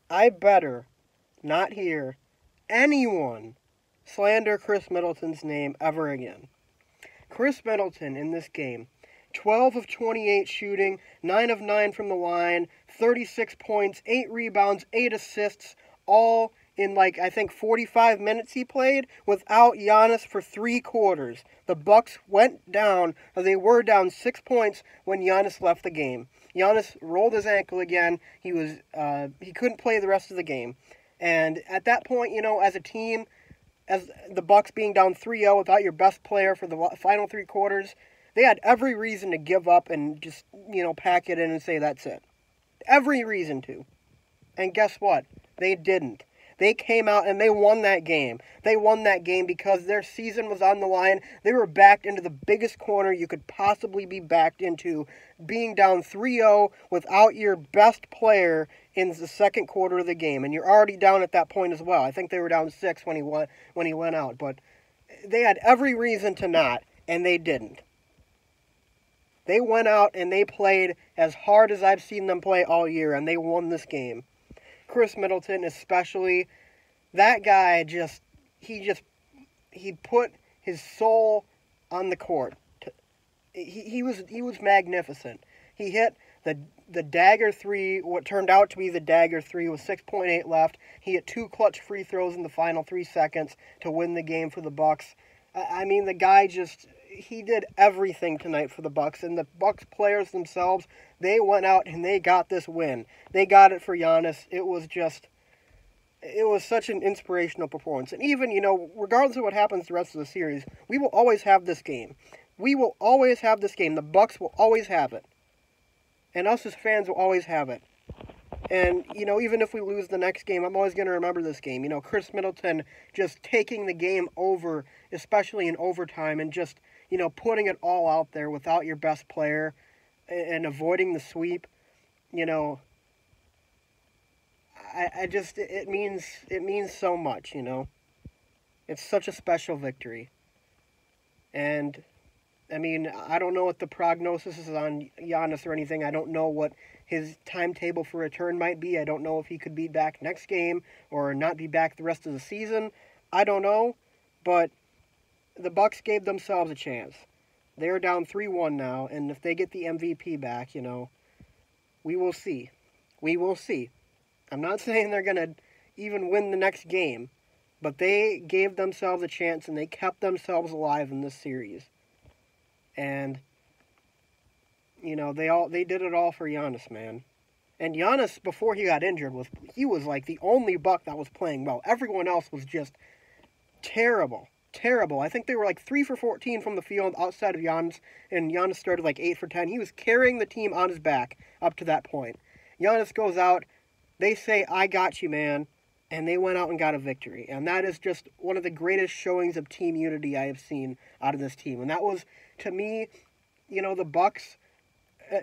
I better not hear anyone slander Khash Middleton's name ever again. Khash Middleton in this game, 12 of 28 shooting, 9 of 9 from the line, 36 points, 8 rebounds, 8 assists, all in like I think 45 minutes he played without Giannis for 3 quarters. The Bucks went down, or they were down 6 points when Giannis left the game. Giannis rolled his ankle again. He couldn't play the rest of the game. And at that point, as a team, as the Bucks being down 3-0 without your best player for the final 3 quarters, they had every reason to give up and just, pack it in and say that's it. Every reason to. And guess what? They didn't. They came out and they won that game. They won that game because their season was on the line. They were backed into the biggest corner you could possibly be backed into, being down 3-0 without your best player in the second quarter of the game. And you're already down at that point as well. I think they were down 6 when he went out. But they had every reason to not, and they didn't. They went out and they played as hard as I've seen them play all year, and they won this game. Khash Middleton especially, that guy he put his soul on the court. He was magnificent. He hit the dagger three, what turned out to be the dagger three with 6.8 left. He hit 2 clutch free throws in the final 3 seconds to win the game for the Bucks. I mean, the guy he did everything tonight for the Bucks, and the Bucks players themselves, they went out and they got this win. They got it for Giannis. It was such an inspirational performance. And even, regardless of what happens the rest of the series, we will always have this game. We will always have this game. The Bucks will always have it. And us as fans will always have it. And, even if we lose the next game, I'm always going to remember this game. Khash Middleton just taking the game over, especially in overtime, and just, putting it all out there without your best player and avoiding the sweep. It means so much, It's such a special victory. And, I mean, I don't know what the prognosis is on Giannis or anything. I don't know what his timetable for return might be. I don't know if he could be back next game or not be back the rest of the season. I don't know, but the Bucks gave themselves a chance. They're down 3-1 now, and if they get the MVP back, we will see. We will see. I'm not saying they're going to even win the next game, but they gave themselves a chance and they kept themselves alive in this series. And they did it all for Giannis, man. And Giannis, before he got injured, was like the only Buck that was playing well. Everyone else was just terrible. Terrible. I think they were like 3 for 14 from the field outside of Giannis, and Giannis started like 8 for 10. He was carrying the team on his back up to that point. Giannis goes out, they say, "I got you, man," and they went out and got a victory. And that is just one of the greatest showings of team unity I have seen out of this team. And that was, to me, the Bucks,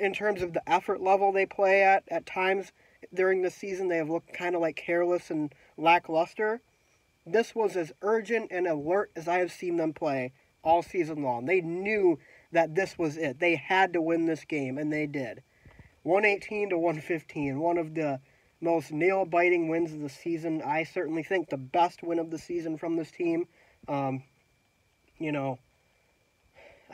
in terms of the effort level they play at times during the season, they have looked kind of like careless and lackluster. This was as urgent and alert as I have seen them play all season long. They knew that this was it. They had to win this game, and they did. 118-115, one of the most nail-biting wins of the season. I certainly think the best win of the season from this team. I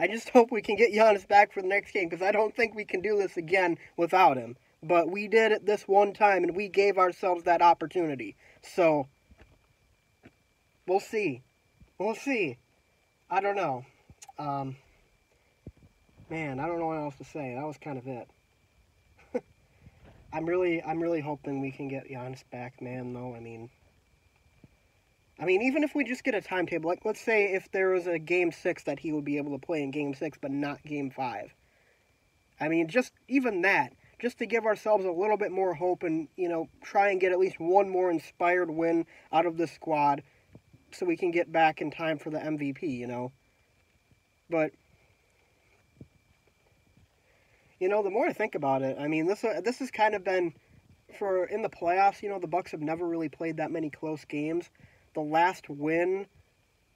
just hope we can get Giannis back for the next game, because I don't think we can do this again without him. But we did it this one time, and we gave ourselves that opportunity. So we'll see. We'll see. I don't know. Man, I don't know what else to say. That was kind of it. I'm really hoping we can get Giannis back, man, though. I mean, even if we just get a timetable, like let's say if there was a Game 6 that he would be able to play in Game 6, but not Game 5. I mean, just even that, just to give ourselves a little bit more hope and, try and get at least one more inspired win out of this squad so we can get back in time for the MVP, But, the more I think about it, I mean, this has kind of been, in the playoffs, the Bucks have never really played that many close games. The last win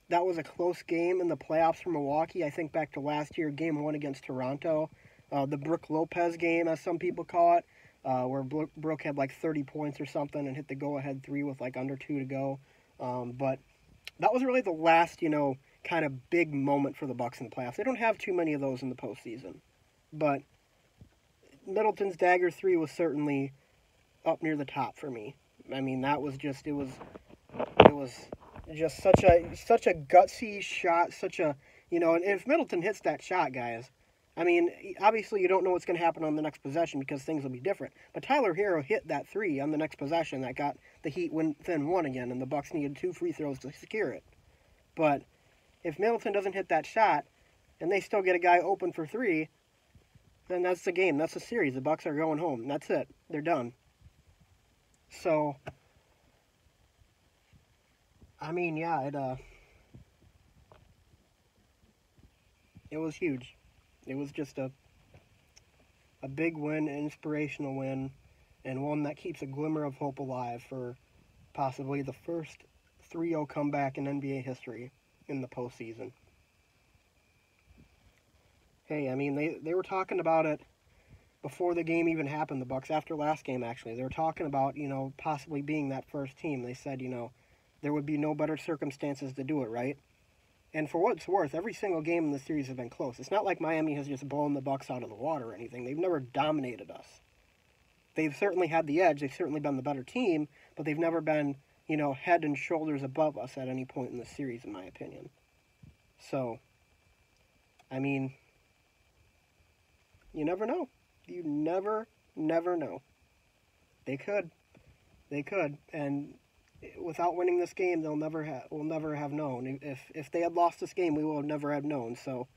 that was a close game in the playoffs for Milwaukee, I think back to last year, Game 1 against Toronto, the Brook Lopez game, as some people call it. where Brooke had like 30 points or something and hit the go-ahead three with like under 2 to go. But that was really the last, kind of big moment for the Bucks in the playoffs. They don't have too many of those in the postseason. But Middleton's dagger three was certainly up near the top for me. I mean, that was just it was just such a gutsy shot, and if Middleton hits that shot, guys, I mean, obviously you don't know what's going to happen on the next possession because things will be different. But Tyler Hero hit that three on the next possession that got the Heat within one again, and the Bucks needed 2 free throws to secure it. But if Middleton doesn't hit that shot, and they still get a guy open for three, then that's the game. That's the series. The Bucks are going home. That's it. They're done. So, I mean, yeah, it was huge. It was just a big win, an inspirational win, and one that keeps a glimmer of hope alive for possibly the first 3-0 comeback in NBA history in the postseason. Hey, I mean, they were talking about it before the game even happened, the Bucks, after last game, actually. They were talking about, possibly being that first team. They said, there would be no better circumstances to do it, right? And for what it's worth, every single game in the series has been close. It's not like Miami has just blown the Bucks out of the water or anything. They've never dominated us. They've certainly had the edge. They've certainly been the better team, but they've never been, head and shoulders above us at any point in the series, in my opinion. So, I mean, you never know. You never know. They could. And without winning this game, we'll never have known. If they had lost this game, we will never have known. So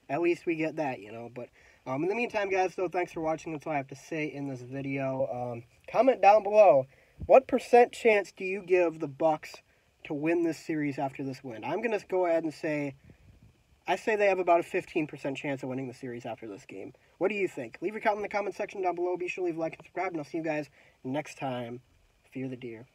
at least we get that, But in the meantime, guys, though, thanks for watching. That's all I have to say in this video. Comment down below, what % chance do you give the Bucks to win this series after this win? I'm going to go ahead and say, I say they have about a 15% chance of winning the series after this game. What do you think? Leave your comment in the comment section down below. Be sure to leave a like and subscribe, and I'll see you guys next time. Fear the deer.